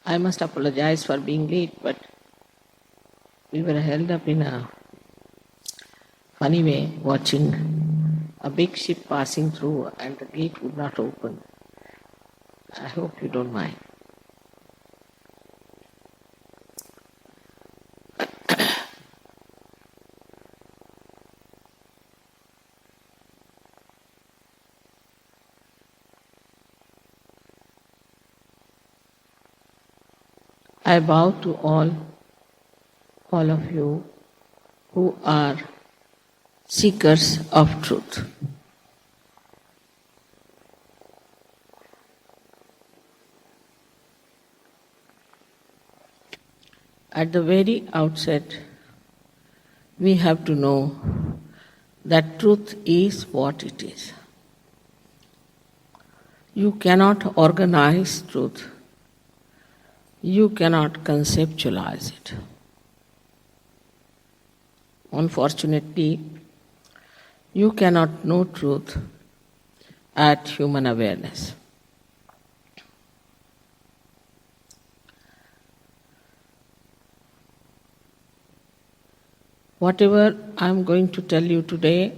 I must apologize for being late, but we were held up in a funny way watching a big ship passing through and the gate would not open. I hope you don't mind. I bow to all of you who are seekers of truth. At the very outset, we have to know that truth is what it is. You cannot organize truth. You cannot conceptualize it. Unfortunately, you cannot know truth at human awareness. Whatever I am going to tell you today,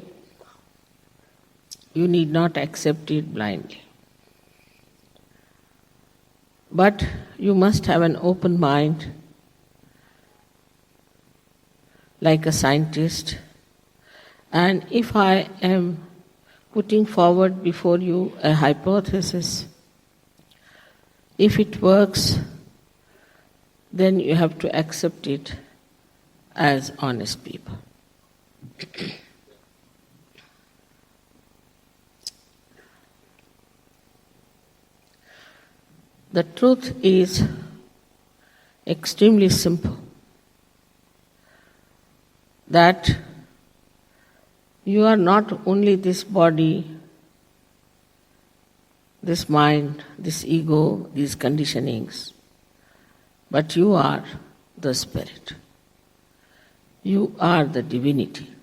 you need not accept it blindly. But you must have an open mind, like a scientist. And if I am putting forward before you a hypothesis, if it works, then you have to accept it as honest people. The truth is extremely simple, that you are not only this body, this mind, this ego, these conditionings, but you are the spirit. You are the divinity.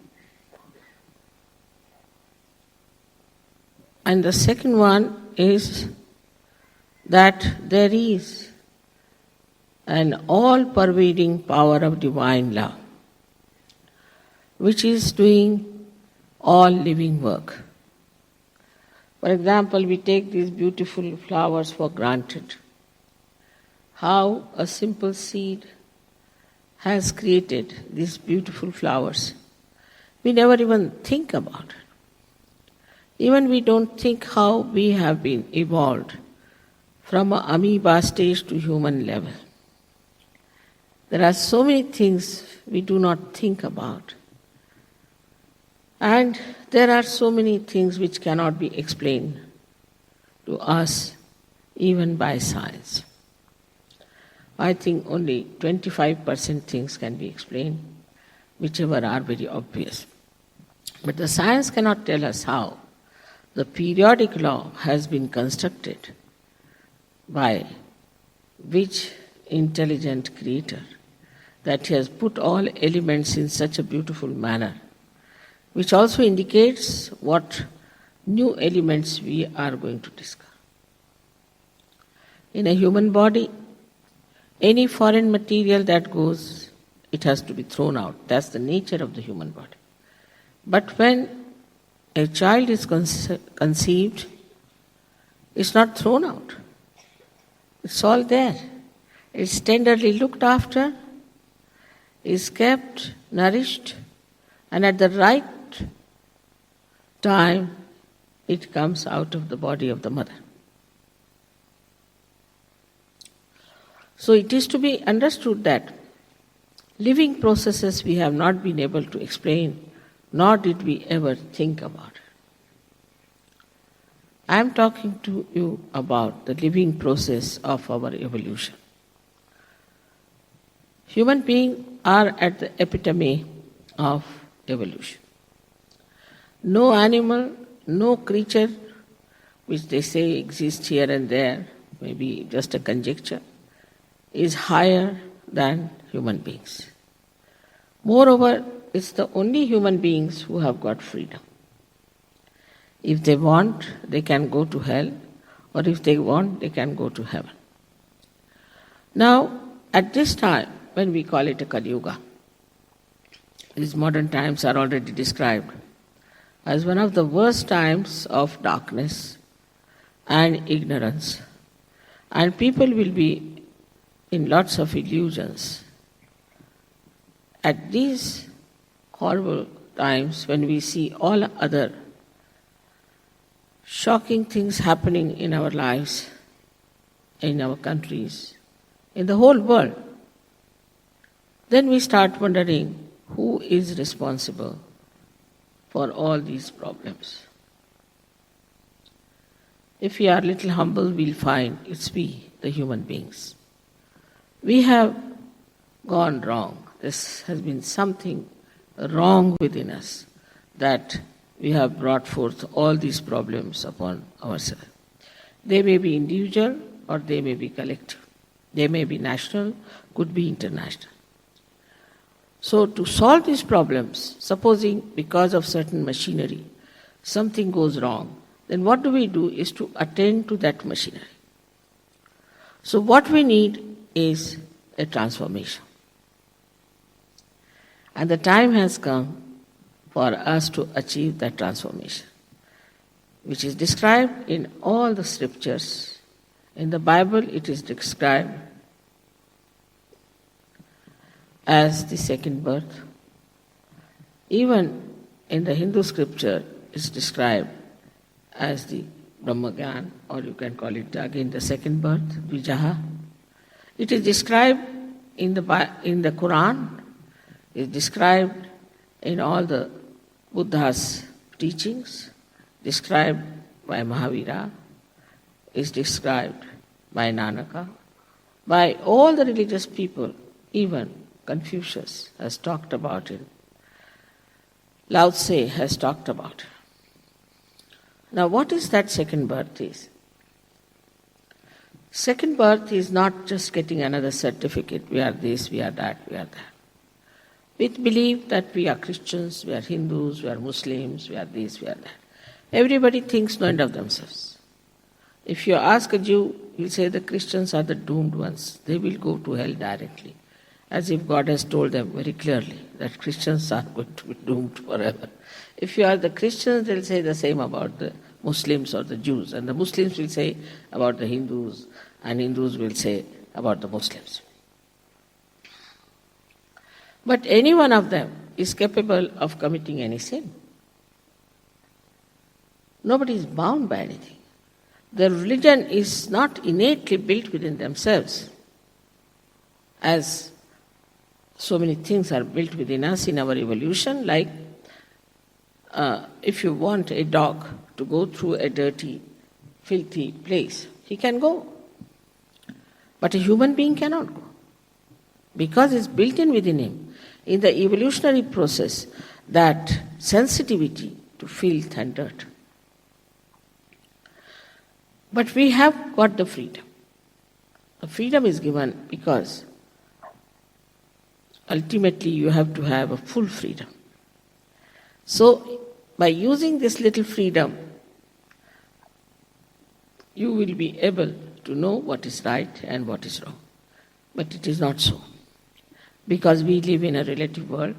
And the second one is that there is an all-pervading power of divine love, which is doing all living work. For example, we take these beautiful flowers for granted. How a simple seed has created these beautiful flowers. We never even think about it. Even we don't think how we have been evolved from an amoeba stage to human level. There are so many things we do not think about. And there are so many things which cannot be explained to us, even by science. I think only 25% things can be explained, whichever are very obvious. But the science cannot tell us how the periodic law has been constructed, by which intelligent creator, that he has put all elements in such a beautiful manner, which also indicates what new elements we are going to discover. In a human body, any foreign material that goes, it has to be thrown out. That's the nature of the human body. But when a child is conceived, it's not thrown out. It's all there. It's tenderly looked after, is kept, nourished, and at the right time, it comes out of the body of the mother. So it is to be understood that living processes we have not been able to explain, nor did we ever think about it. I am talking to you about the living process of our evolution. Human beings are at the epitome of evolution. No animal, no creature which they say exists here and there, maybe just a conjecture, is higher than human beings. Moreover, it's the only human beings who have got freedom. If they want, they can go to hell, or if they want, they can go to heaven. Now, at this time, when we call it a Kali Yuga, these modern times are already described as one of the worst times of darkness and ignorance. And people will be in lots of illusions. At these horrible times when we see all other shocking things happening in our lives, in our countries, in the whole world, then we start wondering who is responsible for all these problems. If we are a little humble, we'll find it's we, the human beings. We have gone wrong. This has been something wrong within us that we have brought forth all these problems upon ourselves. They may be individual or they may be collective. They may be national, could be international. So to solve these problems, supposing because of certain machinery, something goes wrong, then what do we do is to attend to that machinery. So what we need is a transformation. And the time has come for us to achieve that transformation, which is described in all the scriptures. In the Bible, it is described as the second birth. Even in the Hindu scripture, it's described as the Brahmagyan, or you can call it again the second birth, Vijaha. It is described in the Quran, it is described in all the Buddha's teachings, described by Mahavira, is described by Nanaka, by all the religious people, even Confucius has talked about it. Lao Tse has talked about it. Now what is that second birth is? Second birth is not just getting another certificate, we are this, we are that, we are that. We believe that we are Christians, we are Hindus, we are Muslims, we are this, we are that. Everybody thinks no end of themselves. If you ask a Jew, he'll say the Christians are the doomed ones. They will go to hell directly. As if God has told them very clearly that Christians are going to be doomed forever. If you are the Christians, they'll say the same about the Muslims or the Jews. And the Muslims will say about the Hindus, and Hindus will say about the Muslims. But any one of them is capable of committing any sin. Nobody is bound by anything. The religion is not innately built within themselves, as so many things are built within us in our evolution, like if you want a dog to go through a dirty, filthy place, he can go. But a human being cannot go, because it's built in within him, in the evolutionary process, that sensitivity to filth and dirt. But we have got the freedom. The freedom is given because ultimately you have to have a full freedom. So by using this little freedom, you will be able to know what is right and what is wrong. But it is not so. Because we live in a relative world.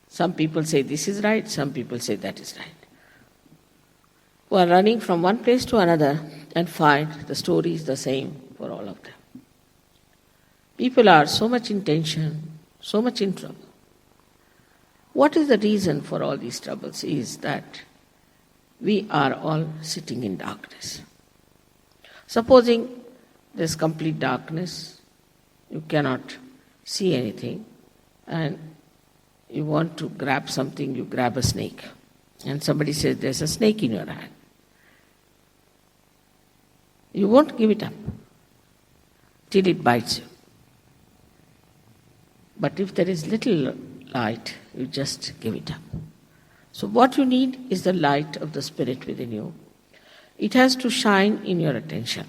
Some people say this is right, some people say that is right. We are running from one place to another and find the story is the same for all of them. People are so much in tension, so much in trouble. What is the reason for all these troubles is that we are all sitting in darkness. Supposing there's complete darkness, you cannot see anything, and you want to grab something, you grab a snake. And somebody says, there's a snake in your hand. You won't give it up till it bites you. But if there is little light, you just give it up. So what you need is the light of the Spirit within you. It has to shine in your attention.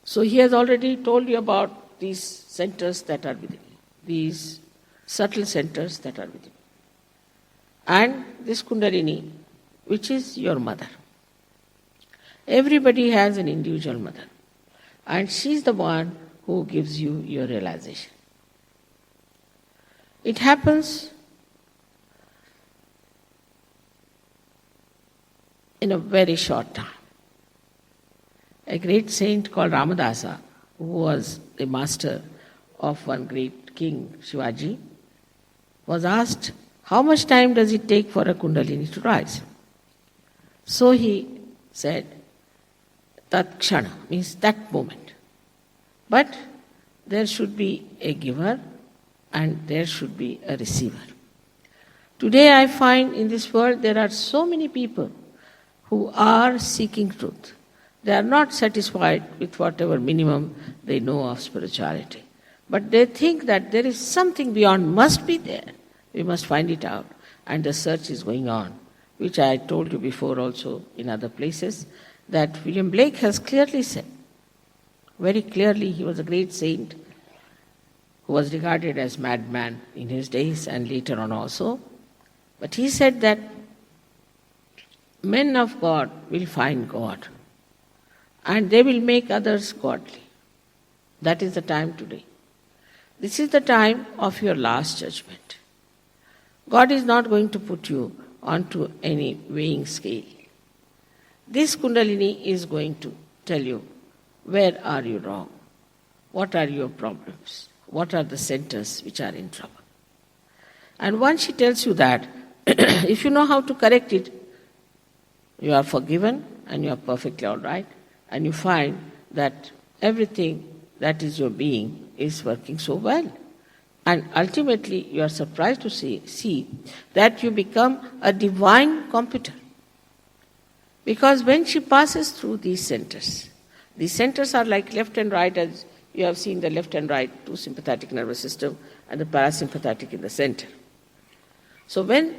So he has already told you about these centers that are within you, these subtle centers that are within you. And this Kundalini, which is your mother. Everybody has an individual mother. And she's the one who gives you your realization. It happens in a very short time. A great saint called Ramadasa, who was the master of one great king, Shivaji, was asked, how much time does it take for a kundalini to rise? So he said, tat kshana, means that moment. But there should be a giver and there should be a receiver. Today I find in this world there are so many people who are seeking truth. They are not satisfied with whatever minimum they know of spirituality. But they think that there is something beyond, must be there. We must find it out. And the search is going on, which I told you before also in other places, that William Blake has clearly said, very clearly, he was a great saint who was regarded as madman in his days and later on also. But he said that men of God will find God and they will make others godly. That is the time today. This is the time of your last judgment. God is not going to put you onto any weighing scale. This Kundalini is going to tell you, where are you wrong? What are your problems? What are the centers which are in trouble? And once she tells you that, if you know how to correct it, you are forgiven and you are perfectly all right, and you find that everything that is your being is working so well. And ultimately you are surprised to see that you become a divine computer. Because when she passes through these centers are like left and right, as you have seen the left and right, two sympathetic nervous system and the parasympathetic in the center. So when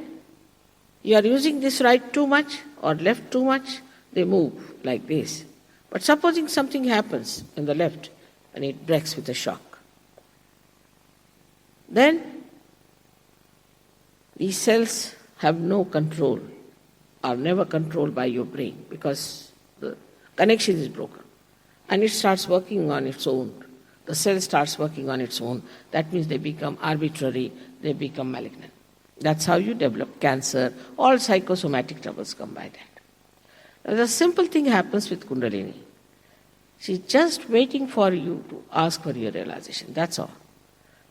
you are using this right too much or left too much, they move like this. But supposing something happens in the left and it breaks with a shock, then these cells have no control, are never controlled by your brain because the connection is broken. And it starts working on its own. The cell starts working on its own. That means they become arbitrary, they become malignant. That's how you develop cancer. All psychosomatic troubles come by that. Now, the simple thing happens with Kundalini. She's just waiting for you to ask for your realization. That's all.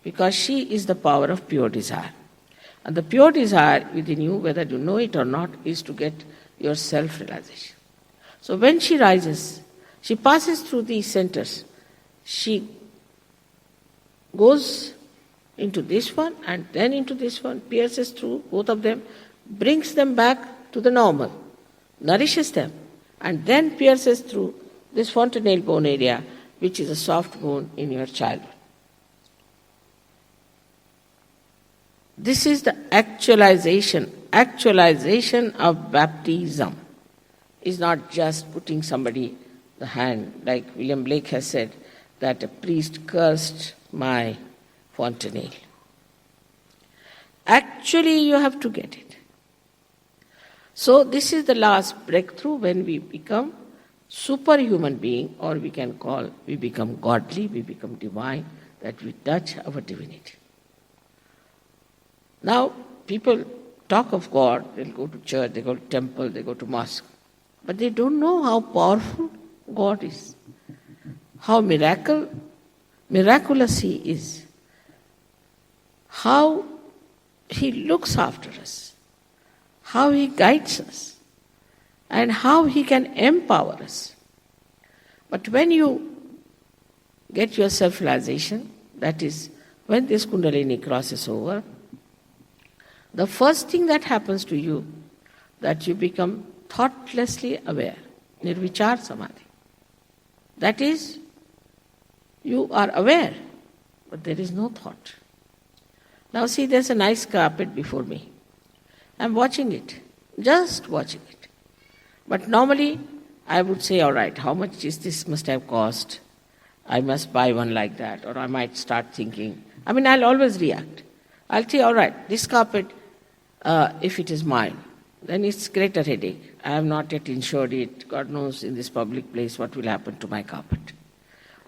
Because she is the power of pure desire. And the pure desire within you, whether you know it or not, is to get your self-realization. So when she rises, she passes through these centers. She goes into this one and then into this one, pierces through both of them, brings them back to the normal, nourishes them, and then pierces through this fontanelle bone area, which is a soft bone in your childhood. This is the actualization of baptism. Is not just putting somebody the hand, like William Blake has said, that a priest cursed my fontanelle. Actually, you have to get it. So this is the last breakthrough when we become superhuman being, or we can call, we become godly, we become divine, that we touch our divinity. Now, people talk of God, they'll go to church, they go to temple, they go to mosque, but they don't know how powerful God is, how miraculous He is, how He looks after us, how He guides us, and how He can empower us. But when you get your self-realization, that is, when this Kundalini crosses over, the first thing that happens to you, that you become thoughtlessly aware, nirvichar samadhi. That is, you are aware, but there is no thought. Now see, there's a nice carpet before me. I'm watching it, just watching it. But normally, I would say, all right, how much is this must have cost? I must buy one like that, or I might start thinking. I'll always react. I'll say, all right, this carpet, if it is mine, then it's greater headache. I have not yet insured it. God knows in this public place what will happen to my carpet.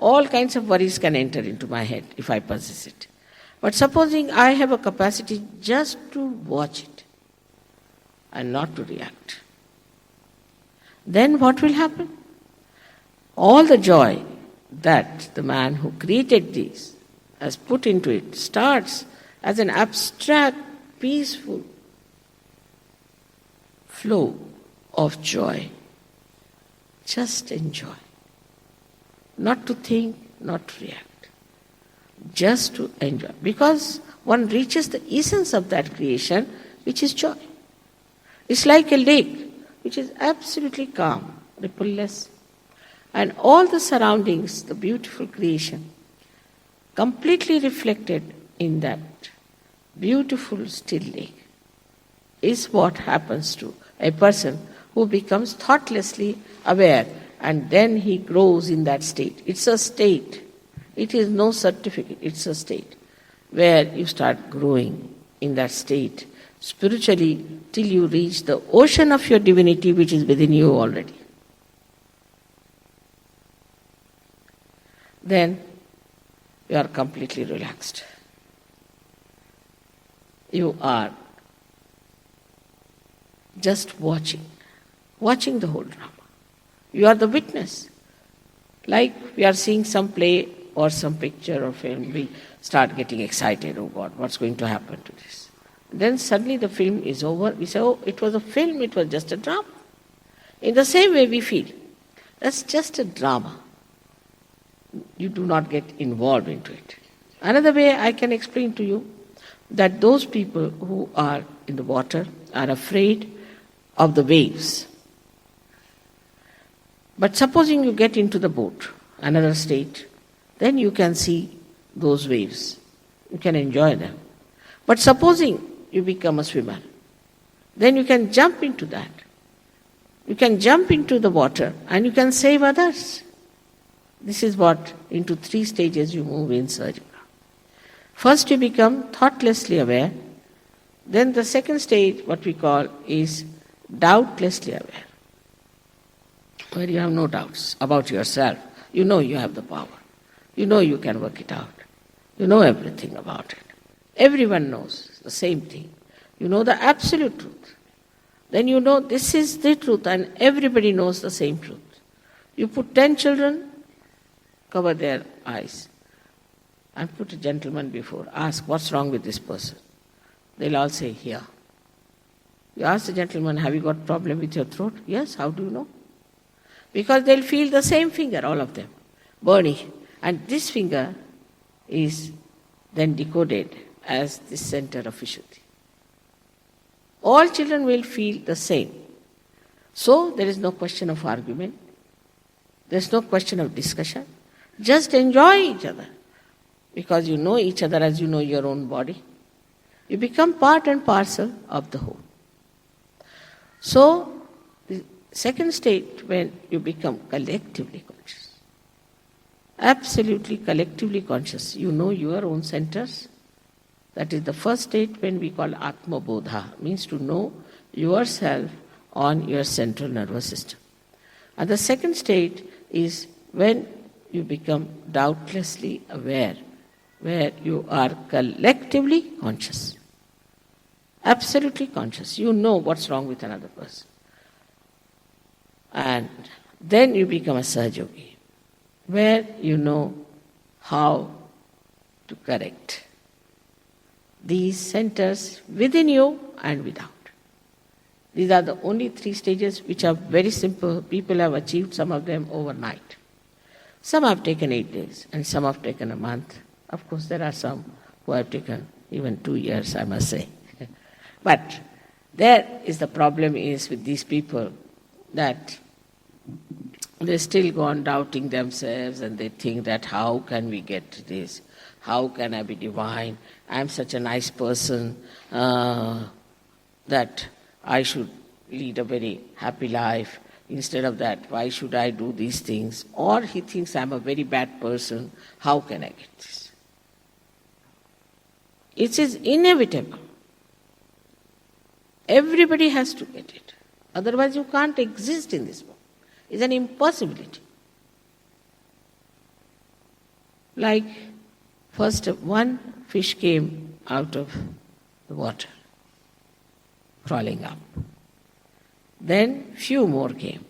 all kinds of worries can enter into my head if I possess it. But supposing I have a capacity just to watch it and not to react, then what will happen? All the joy that the man who created these has put into it starts as an abstract, peaceful flow of joy. Just enjoy. Not to think, not to react. Just to enjoy. Because one reaches the essence of that creation, which is joy. It's like a lake, which is absolutely calm, rippleless. And all the surroundings, the beautiful creation, completely reflected in that beautiful still lake, is what happens to a person who becomes thoughtlessly aware, and then he grows in that state. It's a state. It is no certificate. It's a state where you start growing in that state spiritually till you reach the ocean of your divinity which is within you already. Then you are completely relaxed. You are just watching the whole drama. You are the witness. Like we are seeing some play or some picture or film, we start getting excited, oh God, what's going to happen to this? Then suddenly the film is over, we say, oh, it was a film, it was just a drama. In the same way we feel, that's just a drama. You do not get involved into it. Another way I can explain to you that those people who are in the water are afraid of the waves. But supposing you get into the boat, another state, then you can see those waves. You can enjoy them. But supposing you become a swimmer, then you can jump into that. You can jump into the water and you can save others. This is what, into 3 stages you move in Sahaja. First you become thoughtlessly aware. Then the second stage, what we call, is doubtlessly aware, where you have no doubts about yourself. You know you have the power. You know you can work it out. You know everything about it. Everyone knows the same thing. You know the absolute truth. Then you know this is the truth and everybody knows the same truth. You put 10 children, cover their eyes, and put a gentleman before. Ask, what's wrong with this person? They'll all say, here. You ask the gentleman, have you got problem with your throat? Yes, how do you know? Because they'll feel the same finger, all of them, burning. And this finger is then decoded as the center of Vishuddhi. All children will feel the same. So there is no question of argument. There is no question of discussion. Just enjoy each other. Because you know each other as you know your own body. You become part and parcel of the whole. So, the second state, when you become collectively conscious, absolutely collectively conscious, you know your own centers. That is the first state when we call Atma Bodha, means to know yourself on your central nervous system. And the second state is when you become doubtlessly aware, where you are collectively conscious. Absolutely conscious. You know what's wrong with another person. And then you become a Sahajogi, where you know how to correct these centers within you and without. These are the only 3 stages which are very simple. People have achieved some of them overnight. Some have taken 8 days and some have taken a month. Of course, there are some who have taken even 2 years, I must say. But there is the problem is with these people that they still go on doubting themselves and they think that how can we get to this? How can I be divine? I am such a nice person that I should lead a very happy life. Instead of that, why should I do these things? Or he thinks I am a very bad person. How can I get this? It is inevitable. Everybody has to get it. Otherwise you can't exist in this world. It's an impossibility. Like, first one fish came out of the water, crawling up. Then few more came.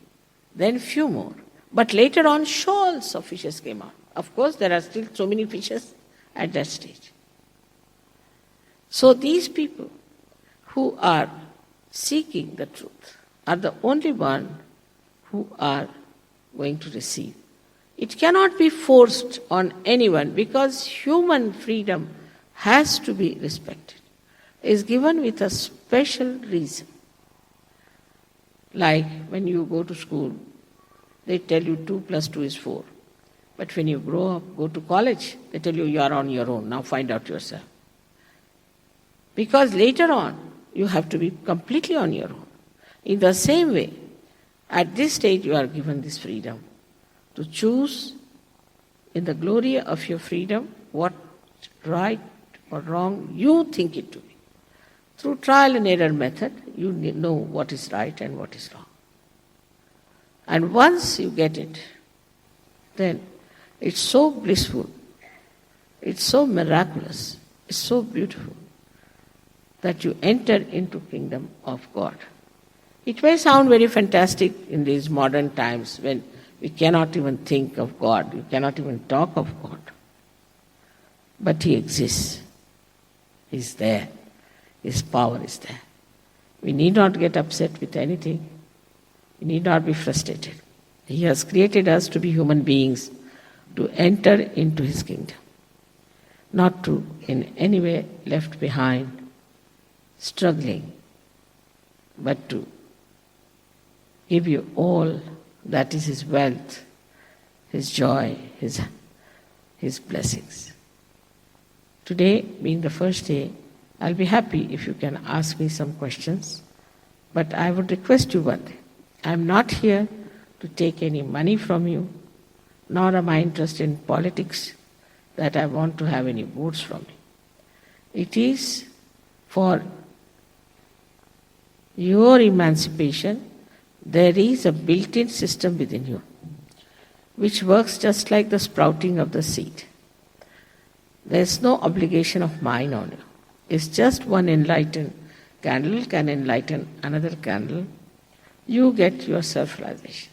Then few more. But later on, shoals of fishes came out. Of course, there are still so many fishes at that stage. So these people who are seeking the truth are the only one who are going to receive. It cannot be forced on anyone because human freedom has to be respected. It is given with a special reason. Like when you go to school, they tell you 2 plus 2 is 4. But when you grow up, go to college, they tell you you are on your own, now find out yourself. Because later on, you have to be completely on your own. In the same way, at this stage you are given this freedom to choose in the glory of your freedom what right or wrong you think it to be. Through trial and error method, you know what is right and what is wrong. And once you get it, then it's so blissful, it's so miraculous, it's so beautiful that you enter into kingdom of God. It may sound very fantastic in these modern times when we cannot even think of God, we cannot even talk of God. But He exists. He's there. His power is there. We need not get upset with anything. We need not be frustrated. He has created us to be human beings, to enter into His kingdom, not to in any way left behind, struggling, but to give you all that is His wealth, His joy, His blessings. Today, being the first day, I'll be happy if you can ask me some questions, but I would request you one thing. I'm not here to take any money from you, nor am I interested in politics that I want to have any votes from you. It is for your emancipation. There is a built-in system within you which works just like the sprouting of the seed. There is no obligation of mine on you. It's just one enlightened candle can enlighten another candle. You get your self-realization.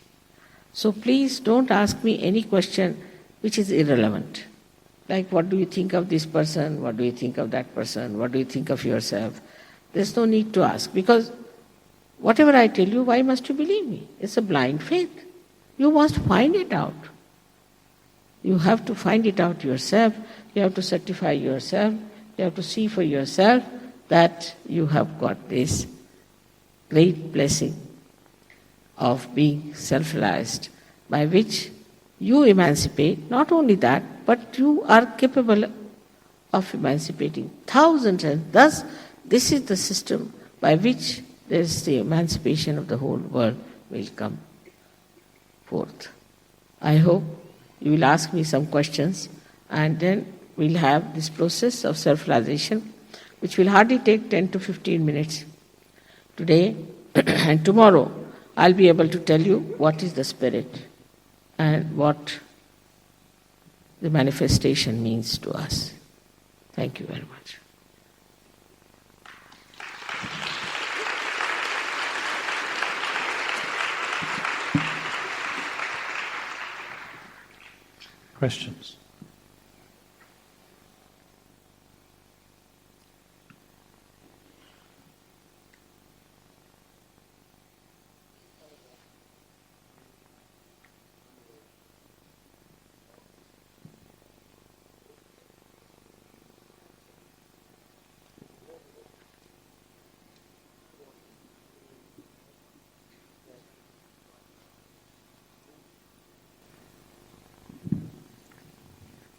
So please don't ask me any question which is irrelevant. Like, what do you think of this person? What do you think of that person? What do you think of yourself? There's no need to ask, because whatever I tell you, why must you believe me? It's a blind faith. You must find it out. You have to find it out yourself. You have to certify yourself. You have to see for yourself that you have got this great blessing of being self-realized, by which you emancipate. Not only that, but you are capable of emancipating thousands, and thus this is the system by which there is the emancipation of the whole world will come forth. I hope you will ask me some questions, and then we'll have this process of self-realization, which will hardly take 10 to 15 minutes. Today and tomorrow, I'll be able to tell you what is the spirit and what the manifestation means to us. Thank you very much. Questions?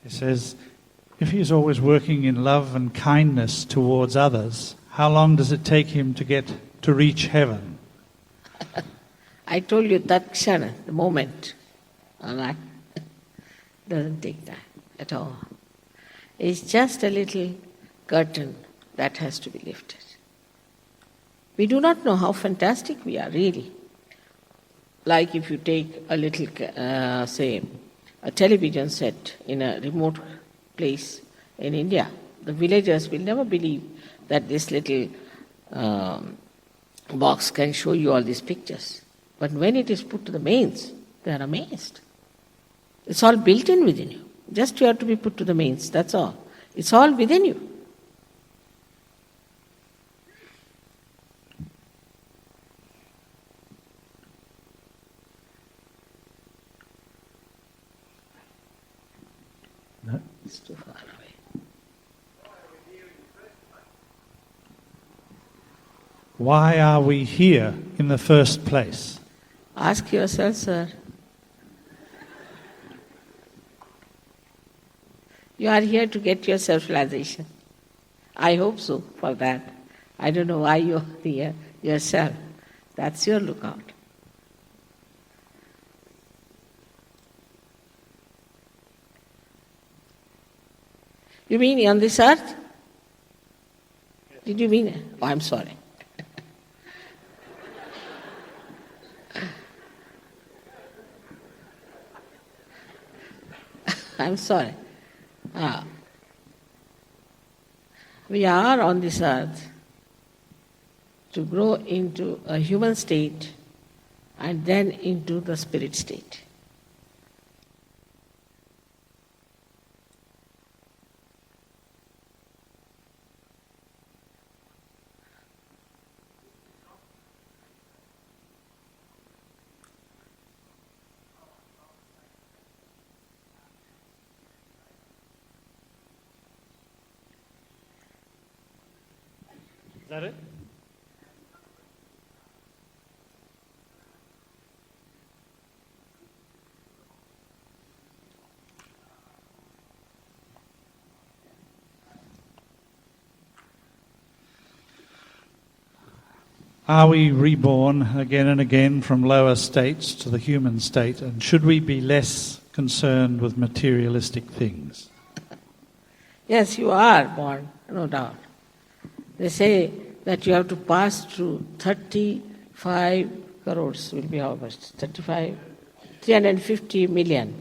It says, if he is always working in love and kindness towards others, how long does it take him to reach heaven? I told you that kshana, the moment. Alright? Doesn't take time at all. It's just a little curtain that has to be lifted. We do not know how fantastic we are, really. Like if you take a little, say, a television set in a remote place in India, the villagers will never believe that this little box can show you all these pictures. But when it is put to the mains, they are amazed. It's all built in within you. Just you have to be put to the mains, that's all. It's all within you. No? It's too far away. Why are we here in the first place? Ask yourself, sir. You are here to get your self-realization. I hope so for that. I don't know why you're here yourself. That's your lookout. You mean on this earth? Did you mean? Oh, I'm sorry. I'm sorry. We are on this earth to grow into a human state and then into the spirit state. Is that it? Are we reborn again and again from lower states to the human state, and should we be less concerned with materialistic things? Yes, you are born, no doubt. They say that you have to pass through 35 crores, will be how much? 350 million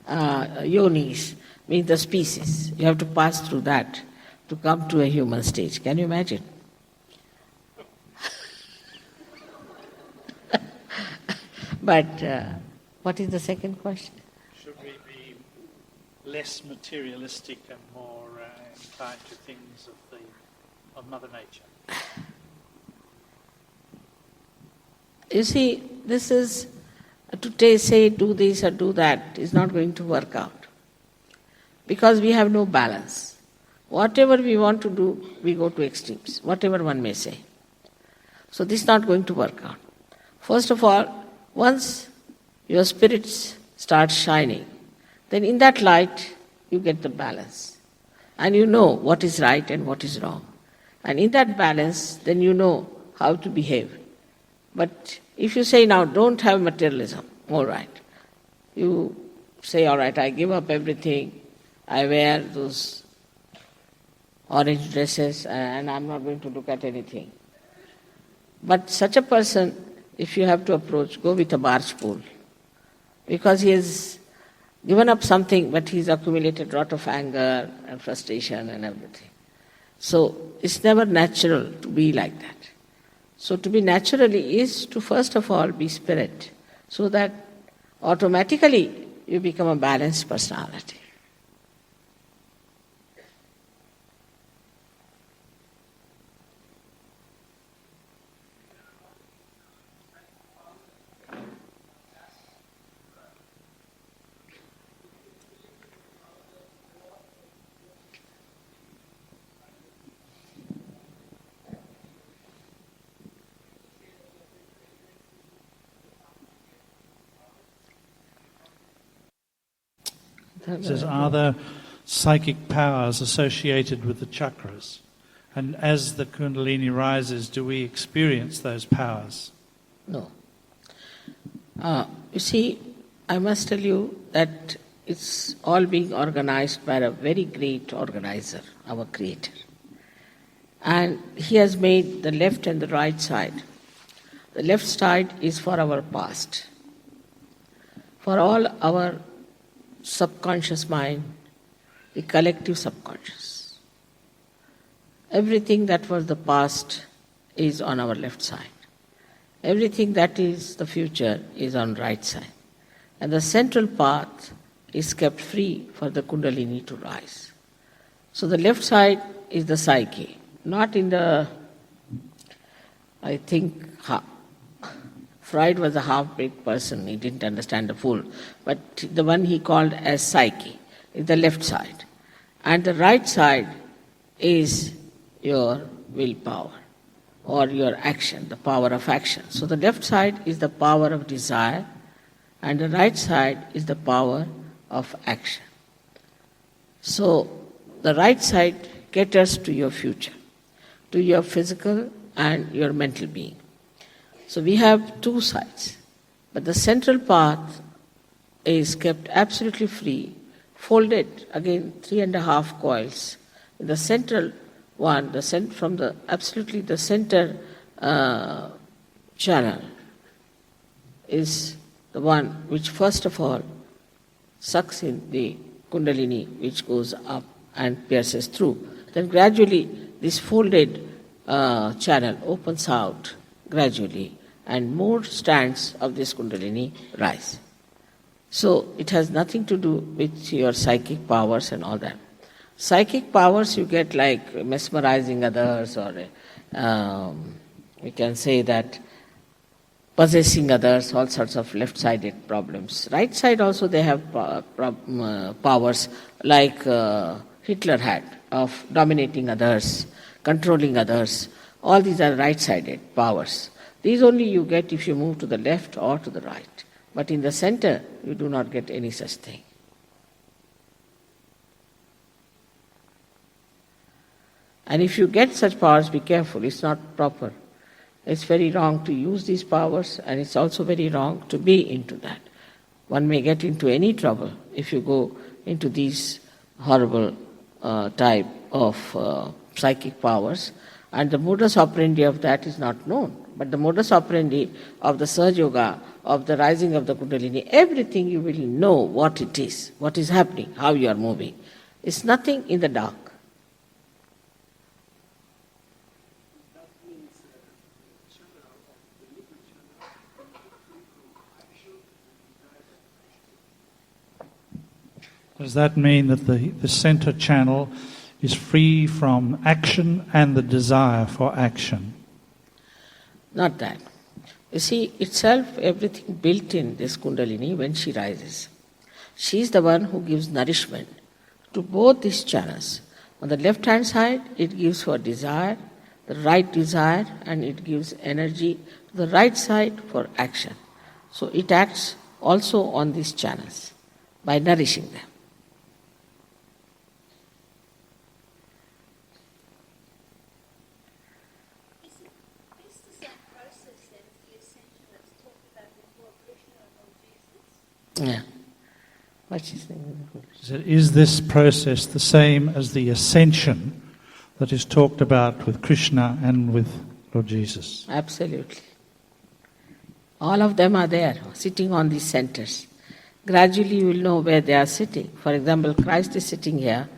yonis, means the species. You have to pass through that to come to a human stage. Can you imagine? But what is the second question? Should we be less materialistic and more inclined to things of Mother Nature? You see, this is to say do this or do that is not going to work out. Because we have no balance. Whatever we want to do, we go to extremes, whatever one may say. So this is not going to work out. First of all, once your spirits start shining, then in that light you get the balance. And you know what is right and what is wrong. And in that balance, then you know how to behave. But if you say now, don't have materialism, all right. You say, all right, I give up everything, I wear those orange dresses and I'm not going to look at anything. But such a person, if you have to approach, go with a barge pole. Because he has given up something, but he's accumulated a lot of anger and frustration and everything. So it's never natural to be like that. So to be naturally is to first of all be spirit, so that automatically you become a balanced personality. It says, are there psychic powers associated with the chakras? And as the Kundalini rises, do we experience those powers? No. You see, I must tell you that it's all being organized by a very great organizer, our Creator. And He has made the left and the right side. The left side is for our past, for all our subconscious mind, the collective subconscious. Everything that was the past is on our left side. Everything that is the future is on right side. And the central path is kept free for the Kundalini to rise. So the left side is the psyche, not in the, I think, Freud was a half-baked person, he didn't understand the full, but the one he called as psyche is the left side. And the right side is your willpower or your action, the power of action. So the left side is the power of desire and the right side is the power of action. So the right side caters to your future, to your physical and your mental being. So we have two sides, but the central path is kept absolutely free, folded, again 3.5 coils. The central one, from the absolutely the center channel is the one which first of all sucks in the Kundalini, which goes up and pierces through. Then gradually this folded channel opens out gradually and more strands of this Kundalini rise. So it has nothing to do with your psychic powers and all that. Psychic powers you get like mesmerizing others or we can say that possessing others, all sorts of left-sided problems. Right side also they have powers like Hitler had of dominating others, controlling others. All these are right-sided powers. These only you get if you move to the left or to the right. But in the center, you do not get any such thing. And if you get such powers, be careful, it's not proper. It's very wrong to use these powers, and it's also very wrong to be into that. One may get into any trouble if you go into these horrible type of psychic powers, and the modus operandi of that is not known. But the modus operandi of the Sahaja Yoga, of the rising of the Kundalini, everything you will know what it is, what is happening, how you are moving. It's nothing in the dark. Does that mean that the center channel is free from action and the desire for action? Not that. You see, itself everything built in this Kundalini when she rises. She is the one who gives nourishment to both these channels. On the left-hand side, it gives for desire, the right desire, and it gives energy to the right side for action. So it acts also on these channels by nourishing them. Yeah. What's his name? Is this process the same as the ascension that is talked about with Krishna and with Lord Jesus? Absolutely. All of them are there, sitting on these centers. Gradually you will know where they are sitting. For example, Christ is sitting here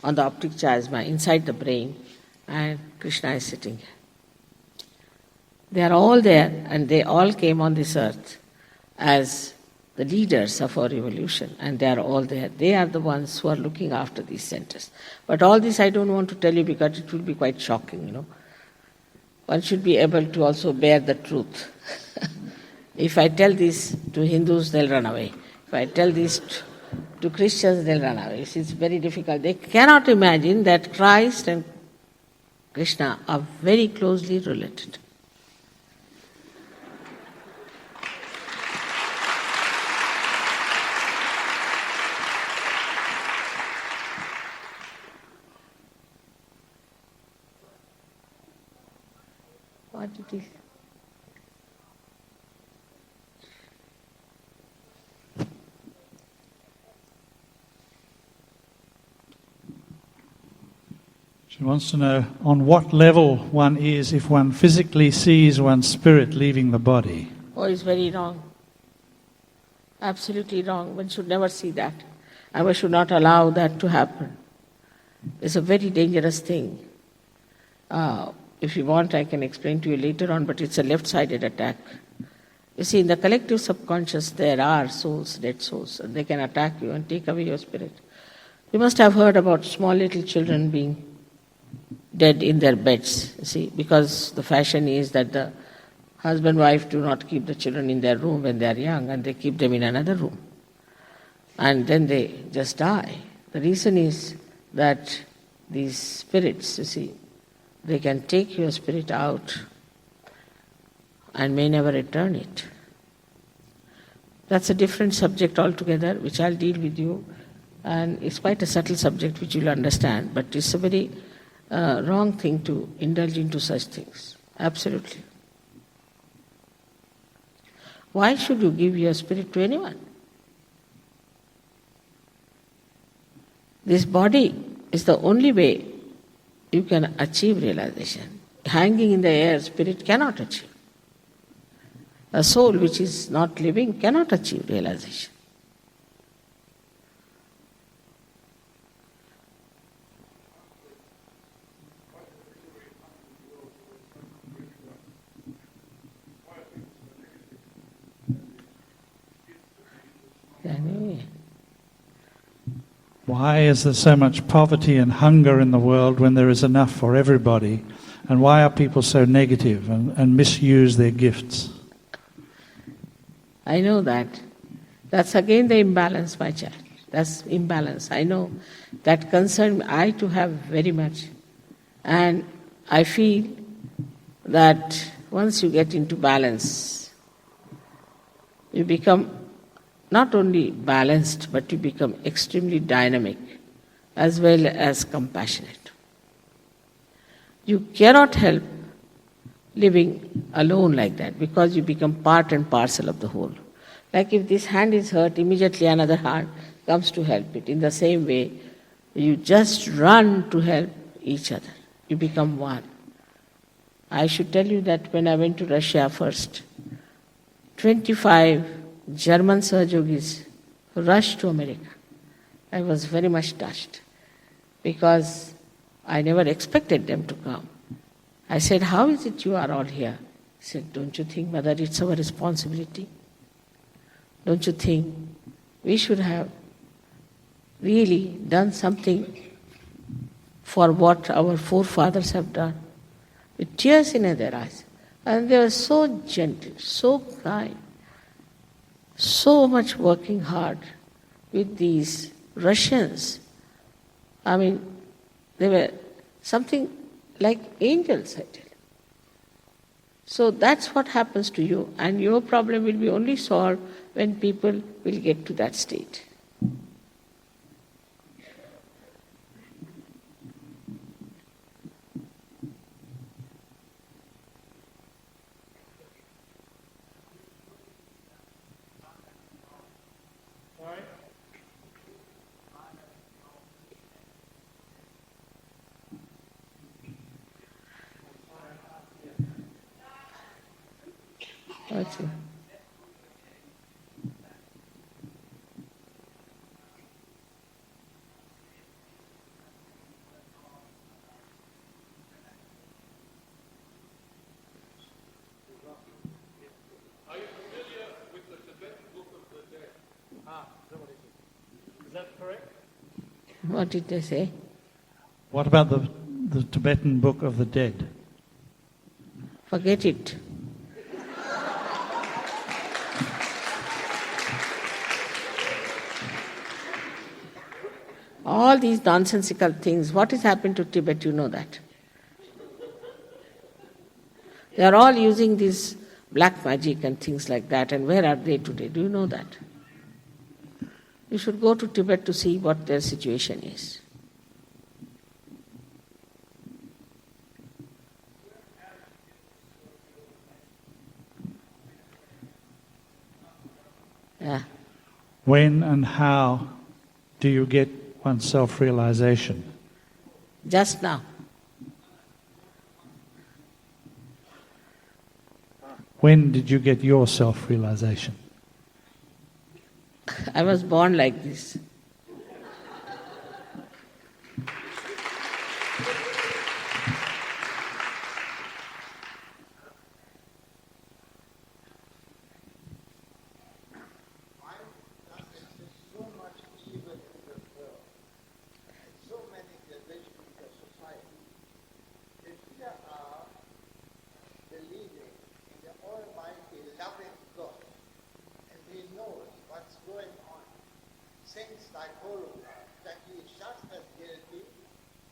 on the optic chiasma, inside the brain, and Krishna is sitting here. They are all there, and they all came on this earth as the leaders of our evolution, and they are all there. They are the ones who are looking after these centers. But all this I don't want to tell you because it will be quite shocking, One should be able to also bear the truth. If I tell this to Hindus, they'll run away. If I tell this to Christians, they'll run away. It's very difficult. They cannot imagine that Christ and Krishna are very closely related. What it is? She wants to know on what level one is if one physically sees one's spirit leaving the body. Oh, it's very wrong. Absolutely wrong. One should never see that. and we should not allow that to happen. It's a very dangerous thing. If you want, I can explain to you later on, but it's a left-sided attack. You see, in the collective subconscious, there are souls, dead souls, and they can attack you and take away your spirit. You must have heard about small little children being dead in their beds, you see, because the fashion is that the husband and wife do not keep the children in their room when they are young, and they keep them in another room. And then they just die. The reason is that these spirits, you see, they can take your spirit out and may never return it. That's a different subject altogether, which I'll deal with you. And it's quite a subtle subject which you'll understand, but it's a very wrong thing to indulge into such things. Absolutely. Why should you give your spirit to anyone? This body is the only way you can achieve realization. Hanging in the air, spirit cannot achieve. A soul which is not living cannot achieve realization. Anyway. Why is there so much poverty and hunger in the world when there is enough for everybody? And why are people so negative and misuse their gifts? I know that. That's again the imbalance, my child. That's imbalance. I know that concern I too have very much. And I feel that once you get into balance, you become not only balanced, but you become extremely dynamic as well as compassionate. You cannot help living alone like that because you become part and parcel of the whole. Like if this hand is hurt, immediately another hand comes to help it. In the same way, you just run to help each other. You become one. I should tell you that when I went to Russia first, 25 German Sahajogis rushed to America. I was very much touched because I never expected them to come. I said, how is it you are all here? He said, don't you think, Mother, it's our responsibility? Don't you think we should have really done something for what our forefathers have done? With tears in their eyes. And they were so gentle, so kind, so much working hard with these Russians. I mean, they were something like angels, I tell you. So that's what happens to you, and your problem will be only solved when people will get to that state. That's it. Are you familiar with the Tibetan Book of the Dead? Is that correct? What did they say? What about the Tibetan Book of the Dead? Forget it. All these nonsensical things, what has happened to Tibet, you know that. They are all using this black magic and things like that, and where are they today? Do you know that? You should go to Tibet to see what their situation is. Yeah. When and how do you get one's self-realization? Just now. When did you get your self-realization? I was born like this. loving God, and he knows what's going on. Things like Holocaust, that he is just as guilty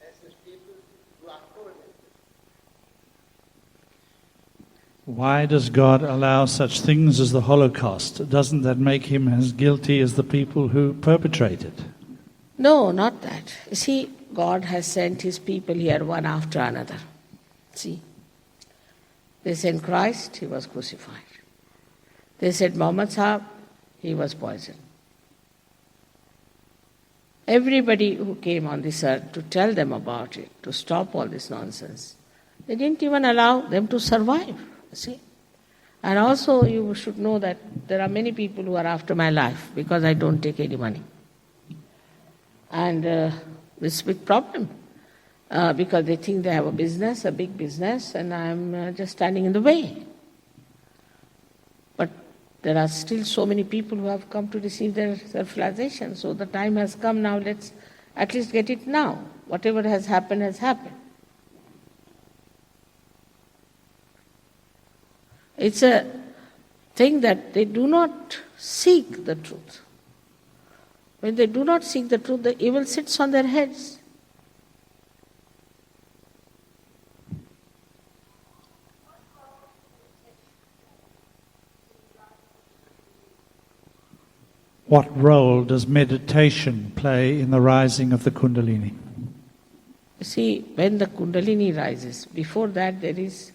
as the people who are tormented. Why does God allow such things as the Holocaust? Doesn't that make him as guilty as the people who perpetrate it? No, not that. You see, God has sent his people here one after another. See, they sent Christ, he was crucified. They said Muhammad Sahib, he was poisoned. Everybody who came on this earth to tell them about it, to stop all this nonsense, they didn't even allow them to survive, you see. And also you should know that there are many people who are after my life because I don't take any money. And this is a big problem because they think they have a business, a big business, and I'm just standing in the way. But there are still so many people who have come to receive their self-realization. So the time has come now, let's at least get it now. Whatever has happened has happened. It's a thing that they do not seek the truth. When they do not seek the truth, the evil sits on their heads. What role does meditation play in the rising of the Kundalini? You see, when the Kundalini rises, before that there is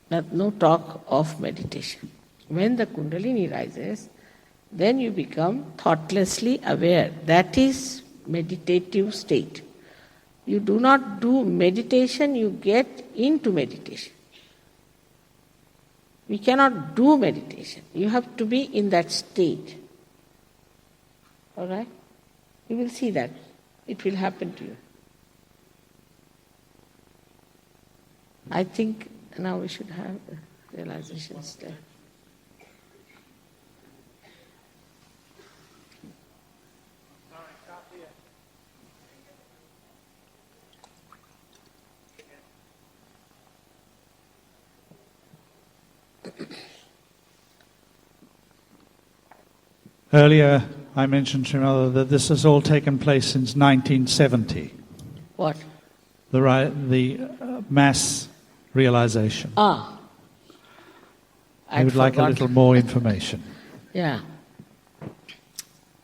no talk of meditation. When the Kundalini rises, then you become thoughtlessly aware. That is meditative state. You do not do meditation, you get into meditation. We cannot do meditation. You have to be in that state. All right? You will see that. It will happen to you. I think now we should have the realization step. Earlier, I mentioned to Nirmala that this has all taken place since 1970. What? The mass realization. I would like a little more information. Yeah.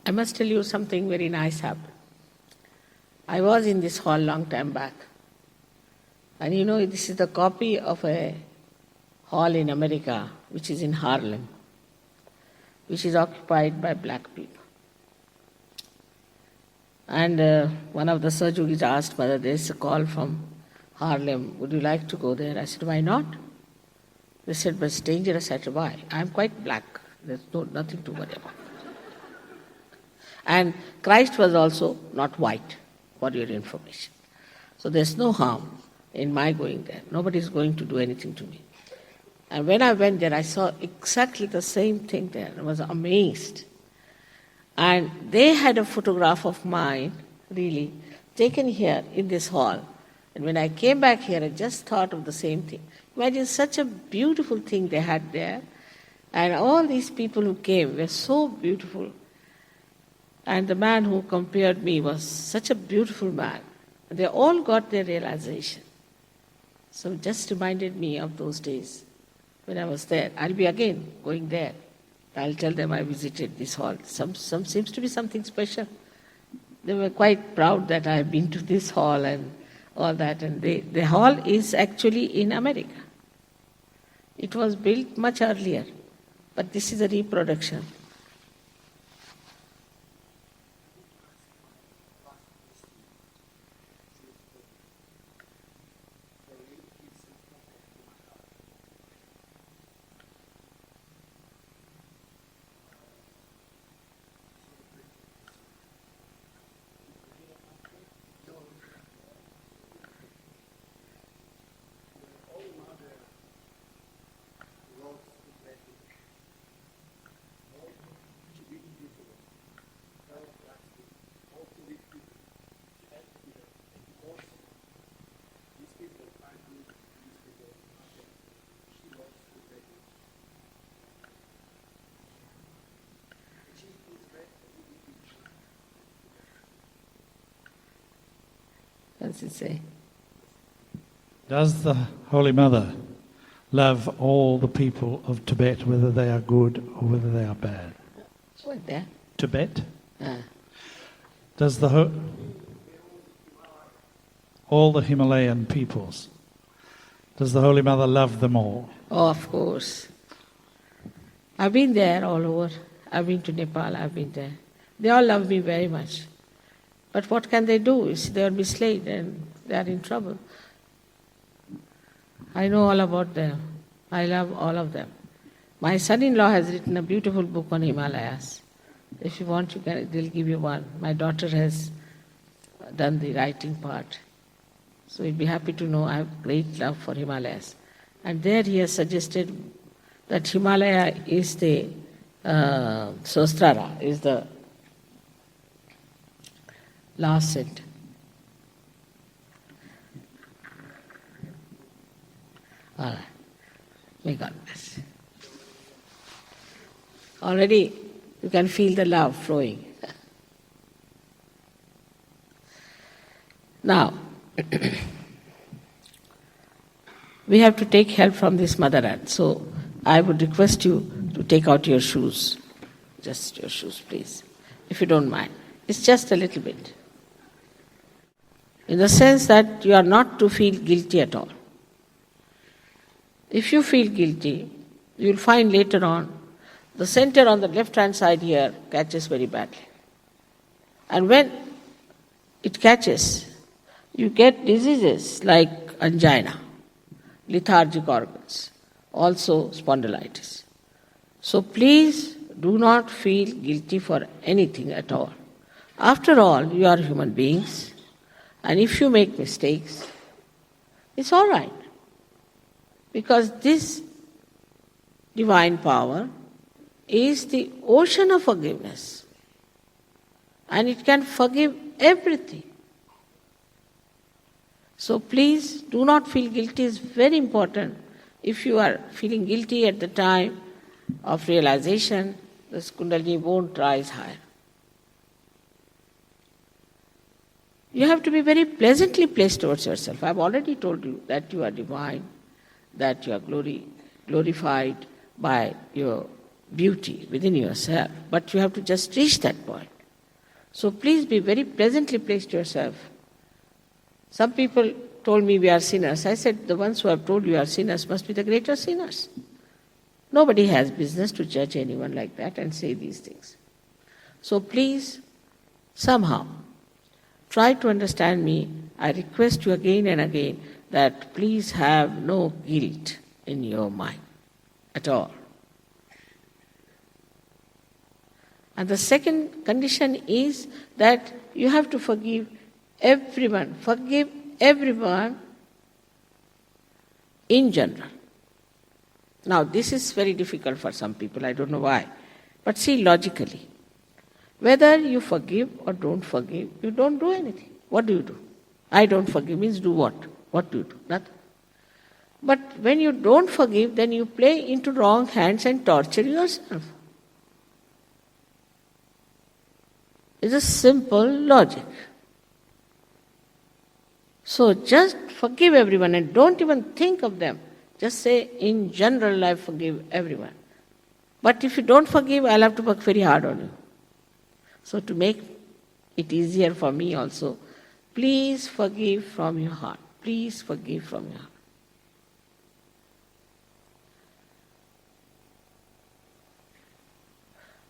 I must tell you something very nice happened. I was in this hall long time back. And you know, this is the copy of a hall in America, which is in Harlem, which is occupied by black people. And one of the Sahajogis asked whether there is a call from Harlem, would you like to go there? I said, why not? They said, but it's dangerous. I said, why? I'm quite black. There's nothing to worry about. And Christ was also not white, for your information. So there's no harm in my going there. Nobody is going to do anything to me. And when I went there, I saw exactly the same thing there. I was amazed. And they had a photograph of mine, really, taken here in this hall. And when I came back here, I just thought of the same thing. Imagine such a beautiful thing they had there. And all these people who came were so beautiful. And the man who compared me was such a beautiful man. They all got their realization. So it just reminded me of those days when I was there. I'll be again going there. I'll tell them I visited this hall. Some seems to be something special. They were quite proud that I have been to this hall and all that. And the hall is actually in America. It was built much earlier, but this is a reproduction. What's it say? Does the Holy Mother love all the people of Tibet, whether they are good or whether they are bad? What there? Tibet? Ah. Does all the Himalayan peoples, does the Holy Mother love them all? Oh, of course. I've been there all over. I've been to Nepal, I've been there. They all love me very much. But what can they do? They are misled and they are in trouble. I know all about them. I love all of them. My son-in-law has written a beautiful book on Himalayas. If you want, they'll give you one. My daughter has done the writing part. So you'll be happy to know I have great love for Himalayas. And there he has suggested that Himalaya is the Sostrara, is the last center. All right. May God bless. Already you can feel the love flowing. Now, we have to take help from this Mother Earth. So I would request you to take out your shoes. Just your shoes, please, if you don't mind. It's just a little bit. In the sense that you are not to feel guilty at all. If you feel guilty, you will find later on the center on the left-hand side here catches very badly. And when it catches, you get diseases like angina, lethargic organs, also spondylitis. So please do not feel guilty for anything at all. After all, you are human beings, and if you make mistakes, it's all right. Because this divine power is the ocean of forgiveness, and it can forgive everything. So please do not feel guilty. It's very important. If you are feeling guilty at the time of realization, this Kundalini won't rise higher. You have to be very pleasantly placed towards yourself. I've already told you that you are divine, that you are glorified by your beauty within yourself. But you have to just reach that point. So please be very pleasantly placed yourself. Some people told me we are sinners. I said the ones who have told you are sinners must be the greater sinners. Nobody has business to judge anyone like that and say these things. So please, somehow, try to understand me. I request you again and again that please have no guilt in your mind at all. And the second condition is that you have to forgive everyone. Forgive everyone in general. Now, this is very difficult for some people. I don't know why. But see, logically, whether you forgive or don't forgive, you don't do anything. What do you do? I don't forgive means do what? What do you do? Nothing. But when you don't forgive, then you play into wrong hands and torture yourself. It's a simple logic. So just forgive everyone and don't even think of them. Just say, in general, I forgive everyone. But if you don't forgive, I'll have to work very hard on you. So to make it easier for me also, please forgive from your heart. Please forgive from your heart.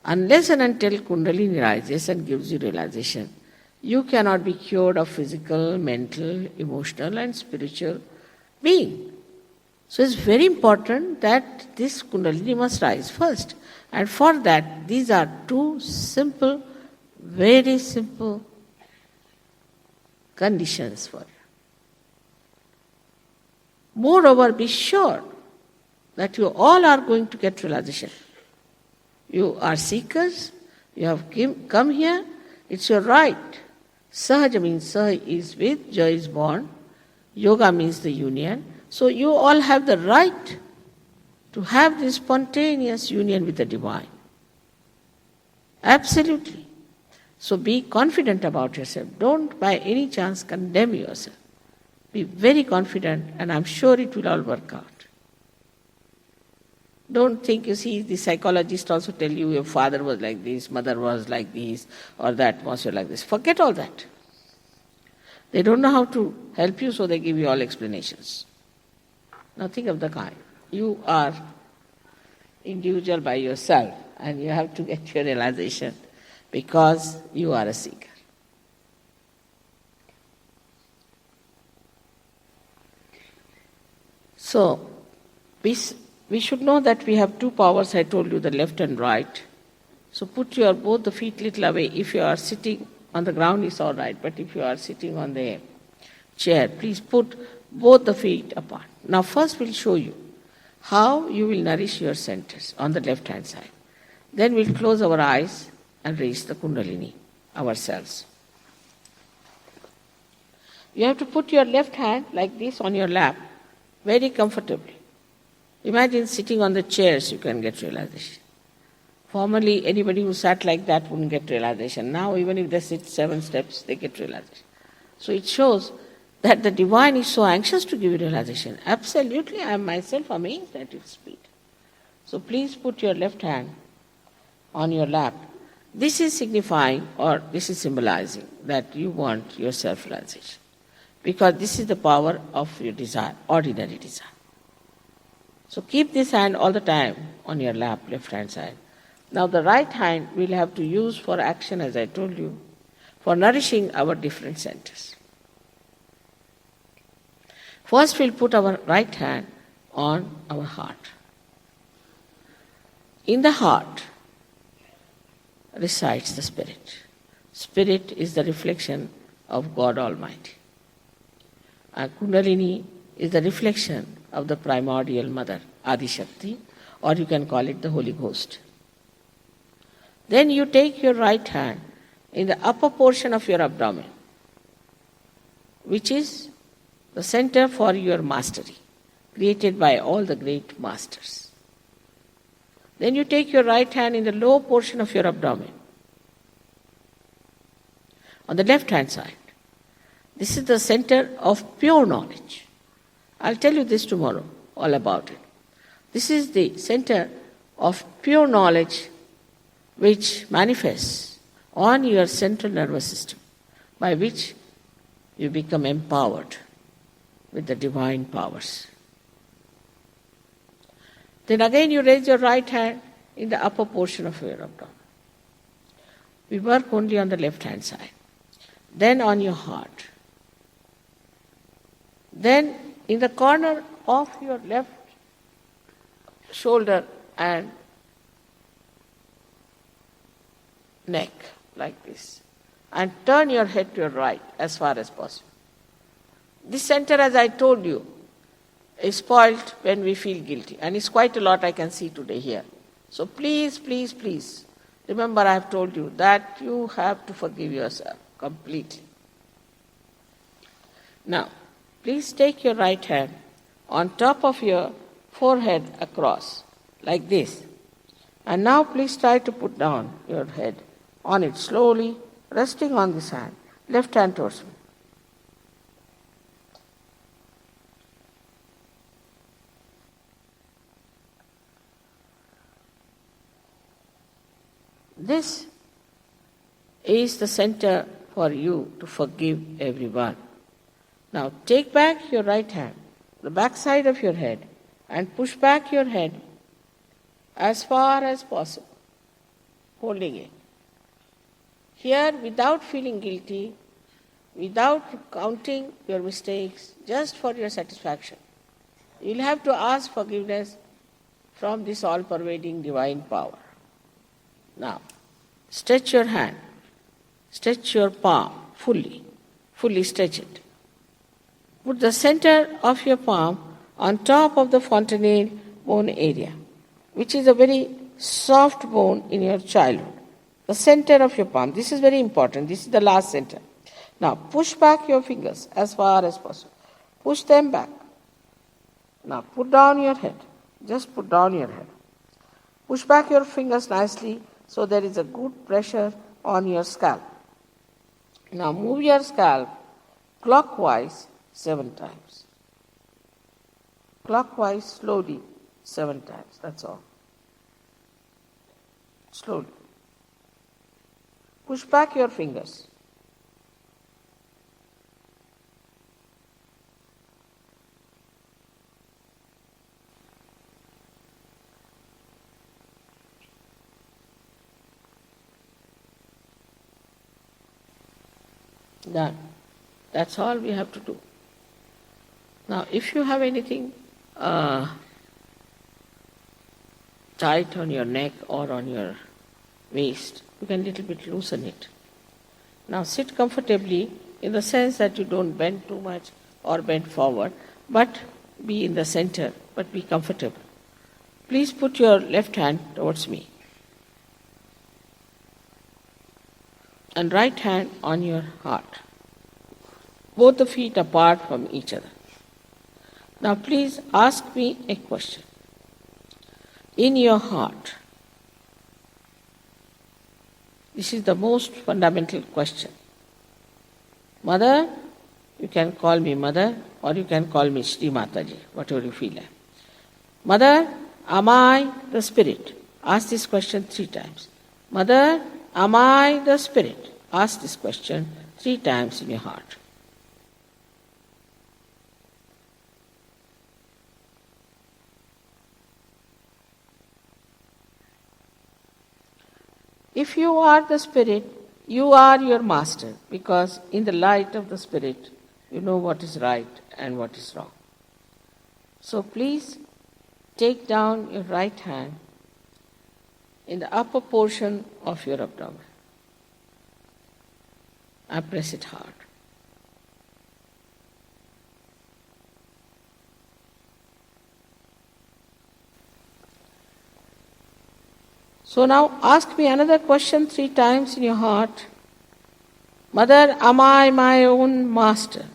Unless and until Kundalini rises and gives you realization, you cannot be cured of physical, mental, emotional and spiritual being. So it's very important that this Kundalini must rise first. And for that, these are two simple, very simple conditions for you. Moreover, be sure that you all are going to get realization. You are seekers, you have come here, it's your right. Sahaja means Saha is with, Ja is born. Yoga means the union. So you all have the right to have this spontaneous union with the divine. Absolutely. So be confident about yourself. Don't by any chance condemn yourself. Be very confident, and I'm sure it will all work out. Don't think, you see, the psychologists also tell you your father was like this, mother was like this, or that was like this. Forget all that. They don't know how to help you, so they give you all explanations. Nothing of the kind. You are individual by yourself, and you have to get your realization because you are a seeker. So, we should know that we have two powers, I told you, the left and right. So put your both the feet little away. If you are sitting on the ground, it's all right. But if you are sitting on the chair, please put both the feet apart. Now first we'll show you how you will nourish your centers on the left-hand side. Then we'll close our eyes and raise the Kundalini ourselves. You have to put your left hand like this on your lap, very comfortably. Imagine sitting on the chairs, you can get realization. Formerly, anybody who sat like that wouldn't get realization. Now, even if they sit 7 steps, they get realization. So it shows that the divine is so anxious to give you realization. Absolutely, I am myself amazed at its speed. So please put your left hand on your lap. This is signifying, or this is symbolizing, that you want your self-realization. Because this is the power of your desire, ordinary desire. So keep this hand all the time on your lap, left-hand side. Now the right hand we'll have to use for action, as I told you, for nourishing our different centers. First we'll put our right hand on our heart. In the heart resides the Spirit. Spirit is the reflection of God Almighty. And Kundalini is the reflection of the primordial mother, Adi Shakti, or you can call it the Holy Ghost. Then you take your right hand in the upper portion of your abdomen, which is the center for your mastery, created by all the great masters. Then you take your right hand in the lower portion of your abdomen, on the left-hand side. This is the center of pure knowledge. I'll tell you this tomorrow, all about it. This is the center of pure knowledge which manifests on your central nervous system, by which you become empowered with the divine powers. Then again you raise your right hand in the upper portion of your abdomen. We work only on the left-hand side. Then on your heart. Then in the corner of your left shoulder and neck, like this. And turn your head to your right as far as possible. This center, as I told you, is spoilt when we feel guilty. And it's quite a lot I can see today here. So please, please, please, remember I have told you that you have to forgive yourself completely. Now, please take your right hand on top of your forehead across, like this. And now please try to put down your head on it slowly, resting on this hand, left hand towards me. This is the center for you to forgive everyone. Now take back your right hand, the back side of your head, and push back your head as far as possible, holding it. Here, without feeling guilty, without counting your mistakes, just for your satisfaction, you'll have to ask forgiveness from this all-pervading divine power. Now, stretch your hand, stretch your palm fully stretch it. Put the center of your palm on top of the fontanelle bone area, which is a very soft bone in your childhood. The center of your palm, this is very important, this is the last center. Now push back your fingers as far as possible. Push them back. Now put down your head, just put down your head. Push back your fingers nicely so there is a good pressure on your scalp. Now move your scalp clockwise 7 times. Clockwise slowly 7 times, that's all. Slowly. Push back your fingers. Done. That's all we have to do. Now, if you have anything tight on your neck or on your waist, you can little bit loosen it. Now sit comfortably in the sense that you don't bend too much or bend forward, but be in the center, but be comfortable. Please put your left hand towards me and right hand on your heart. Both the feet apart from each other. Now please ask me a question. In your heart, this is the most fundamental question. Mother, you can call me Mother or you can call me Shri Mataji, whatever you feel like. Mother, am I the spirit? Ask this question 3 times. Mother, am I the spirit? Ask this question 3 times in your heart. If you are the spirit, you are your master, because in the light of the spirit, you know what is right and what is wrong. So please take down your right hand in the upper portion of your abdomen and press it hard. So now ask me another question 3 times in your heart. Mother, am I my own master?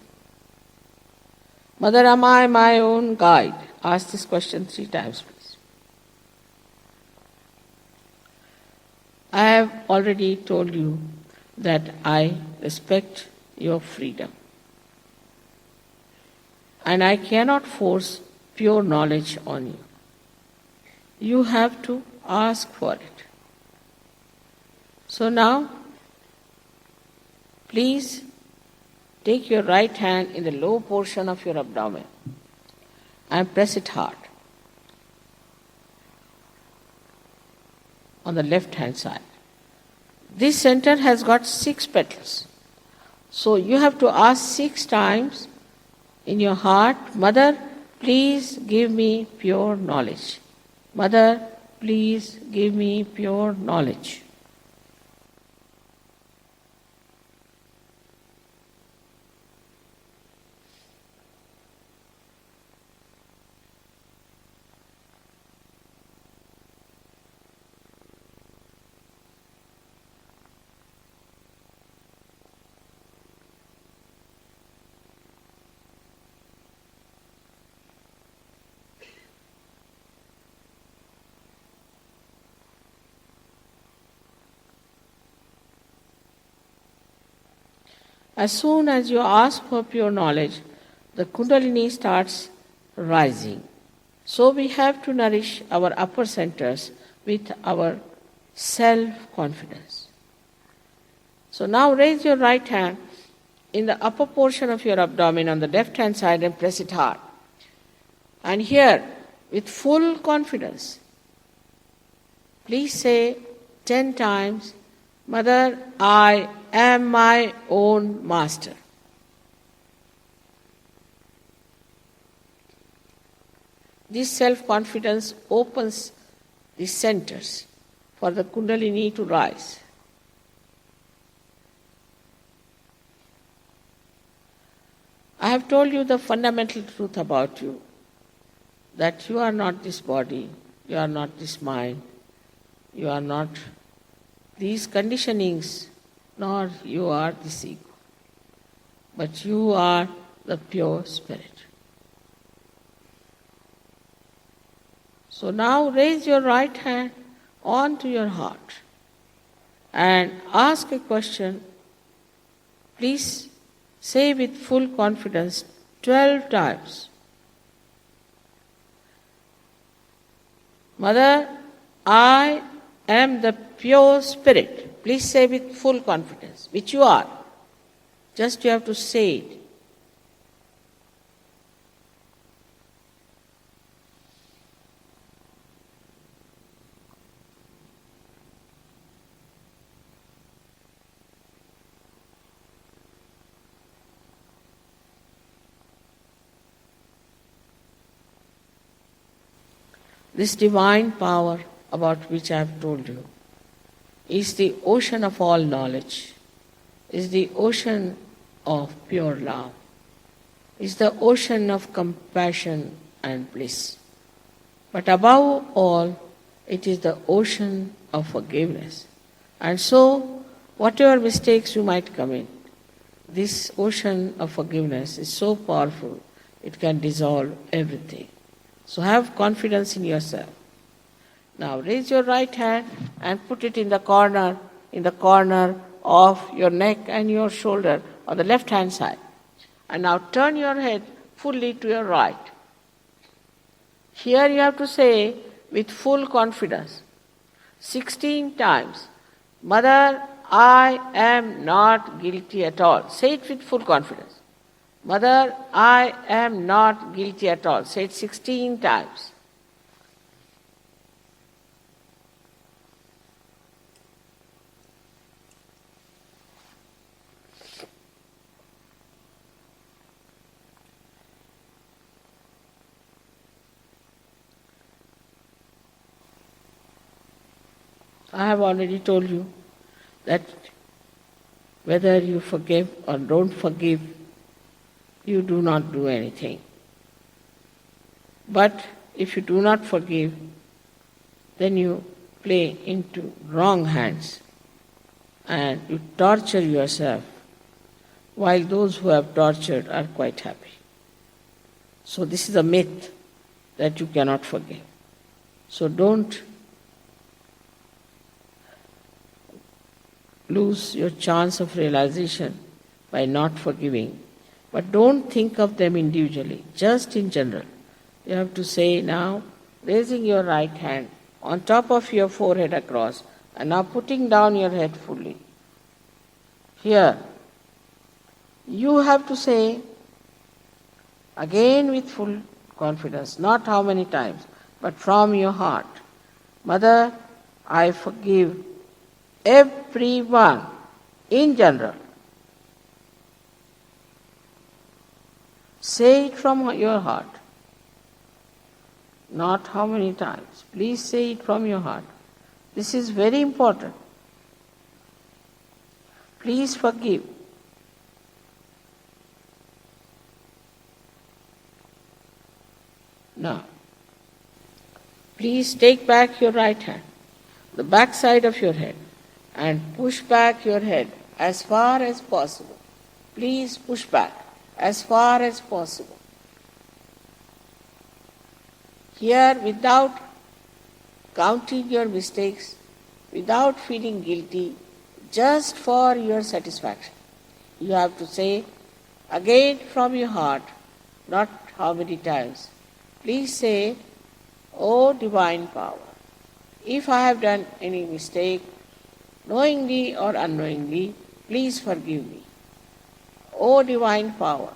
Mother, am I my own guide? Ask this question 3 times, please. I have already told you that I respect your freedom. And I cannot force pure knowledge on you. You have to ask for it. So now, please take your right hand in the low portion of your abdomen and press it hard on the left hand side. This center has got 6 petals. So you have to ask 6 times in your heart, Mother, please give me pure knowledge. Mother, please give me pure knowledge. As soon as you ask for pure knowledge, the Kundalini starts rising. So we have to nourish our upper centers with our self-confidence. So now raise your right hand in the upper portion of your abdomen on the left hand side and press it hard. And here, with full confidence, please say 10 times, Mother, I am my own master. This self-confidence opens the centers for the Kundalini to rise. I have told you the fundamental truth about you, that you are not this body, you are not this mind, you are not these conditionings, nor you are this ego, but you are the pure spirit. So now raise your right hand onto your heart and ask a question Please say with full confidence 12 times. Mother, I am the pure spirit. Please say with full confidence, which you are. Just you have to say it. This divine power about which I have told you is the ocean of all knowledge, is the ocean of pure love, is the ocean of compassion and bliss. But above all, it is the ocean of forgiveness. And so, whatever mistakes you might commit, this ocean of forgiveness is so powerful, it can dissolve everything. So have confidence in yourself. Now raise your right hand and put it in the corner of your neck and your shoulder on the left hand side. And now turn your head fully to your right. Here you have to say with full confidence 16 times, Mother, I am not guilty at all. Say it with full confidence. Mother, I am not guilty at all. Say it 16 times. I have already told you that whether you forgive or don't forgive, you do not do anything. But if you do not forgive, then you play into wrong hands and you torture yourself, while those who have tortured are quite happy. So this is a myth that you cannot forgive. So don't lose your chance of realization by not forgiving. But don't think of them individually, just in general. You have to say now, raising your right hand on top of your forehead across, and now putting down your head fully. Here, you have to say, again with full confidence, not how many times, but from your heart, Mother, I forgive everyone in general. Say it from your heart. Not how many times. Please say it from your heart. This is very important. Please forgive. Now, please take back your right hand, the back side of your head, and push back your head as far as possible. Please push back as far as possible. Here, without counting your mistakes, without feeling guilty, just for your satisfaction, you have to say again from your heart, not how many times. Please say, O divine power, if I have done any mistake, knowingly or unknowingly, please forgive me. O divine power,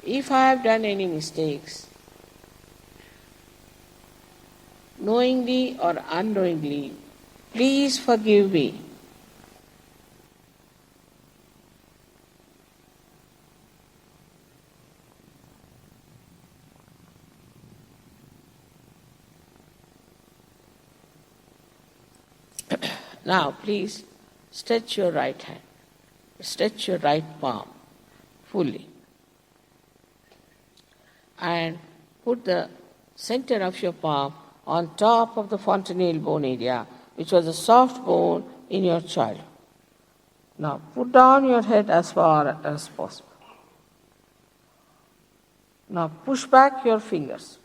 if I have done any mistakes, knowingly or unknowingly, please forgive me. Now, please stretch your right hand. Stretch your right palm fully. And put the center of your palm on top of the fontanelle bone area, which was a soft bone in your childhood. Now, put down your head as far as possible. Now, push back your fingers.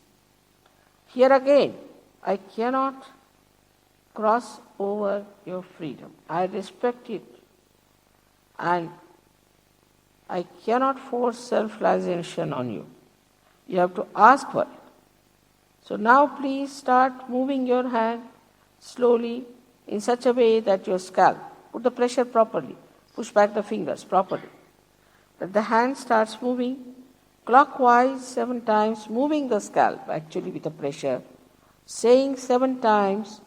Here again, I cannot cross over your freedom. I respect it. And I cannot force self-realization on you. You have to ask for it. So now please start moving your hand slowly in such a way that your scalp, put the pressure properly, push back the fingers properly. That the hand starts moving clockwise 7 times, moving the scalp actually with the pressure, saying 7 times,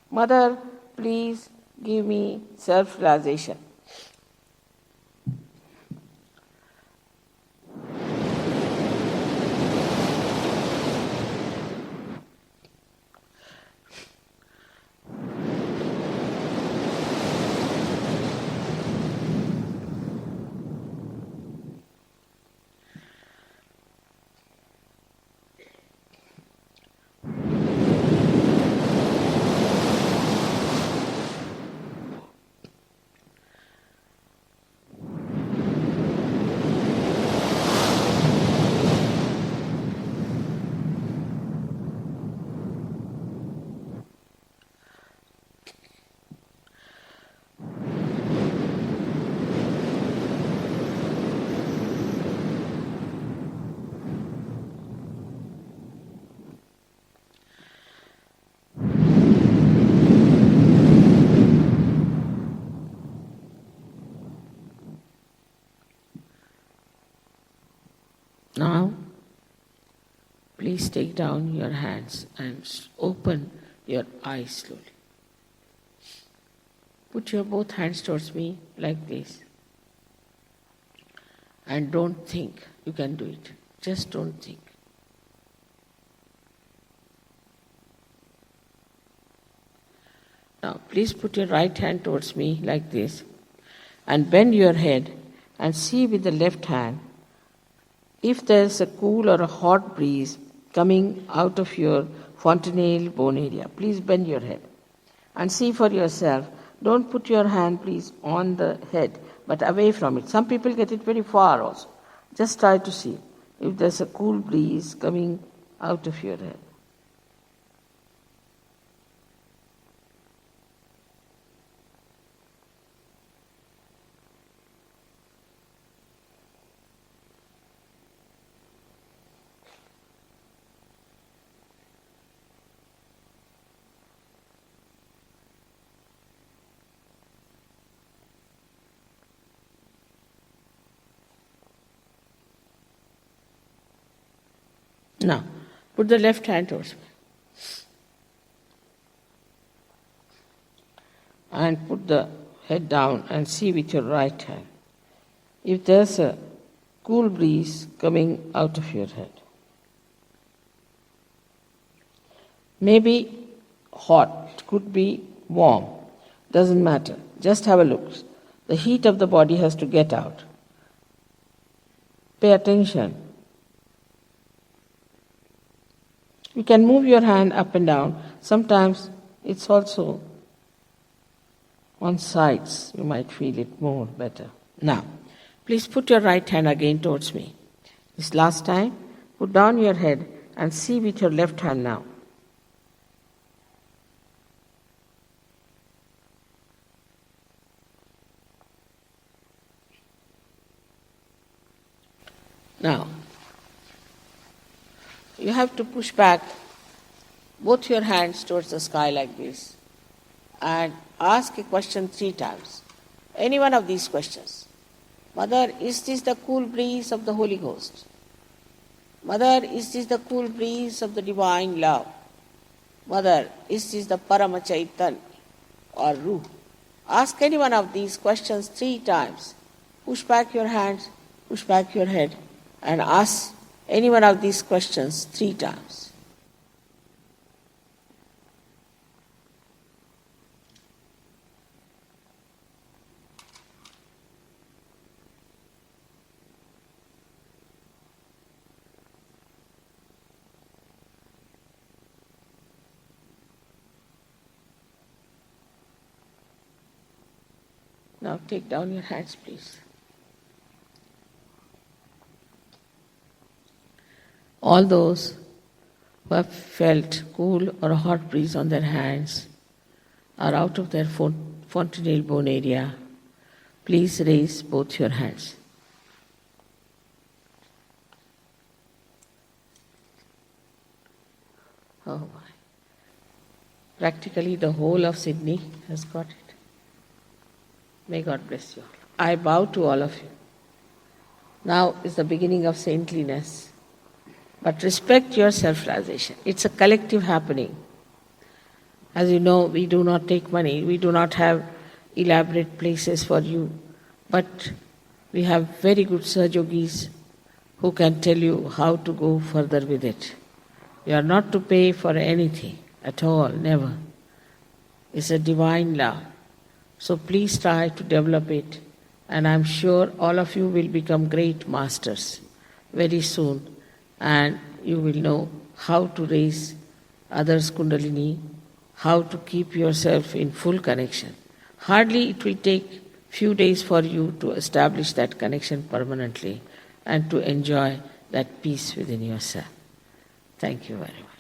Mother, please give me self-realization. Now, please take down your hands and open your eyes slowly. Put your both hands towards me like this. And don't think you can do it. Just don't think. Now, please put your right hand towards me like this and bend your head and see with the left hand if there is a cool or a hot breeze coming out of your fontanelle bone area. Please bend your head and see for yourself. Don't put your hand, please, on the head, but away from it. Some people get it very far also. Just try to see if there's a cool breeze coming out of your head. Now, put the left hand towards me. And put the head down and see with your right hand if there's a cool breeze coming out of your head. Maybe hot, could be warm, doesn't matter. Just have a look. The heat of the body has to get out. Pay attention. You can move your hand up and down. Sometimes it's also on sides. You might feel it more better. Now, please put your right hand again towards me. This last time, put down your head and see with your left hand now. Now, you have to push back both your hands towards the sky like this and ask a question 3 times. Any one of these questions. Mother, is this the cool breeze of the Holy Ghost? Mother, is this the cool breeze of the divine love? Mother, is this the Parama Chaitanya or Ruh? Ask any one of these questions 3 times. Push back your hands, push back your head and ask any one of these questions 3 times. Now take down your hands, please. All those who have felt cool or hot breeze on their hands or out of their fontanelle bone area, please raise both your hands. Oh my. Practically the whole of Sydney has got it. May God bless you all. I bow to all of you. Now is the beginning of saintliness. But respect your self-realization. It's a collective happening. As you know, we do not take money. We do not have elaborate places for you. But we have very good Sahajogis who can tell you how to go further with it. You are not to pay for anything at all, never. It's a divine law. So please try to develop it, and I'm sure all of you will become great masters very soon, and you will know how to raise others' Kundalini, how to keep yourself in full connection. Hardly it will take few days for you to establish that connection permanently and to enjoy that peace within yourself. Thank you very much.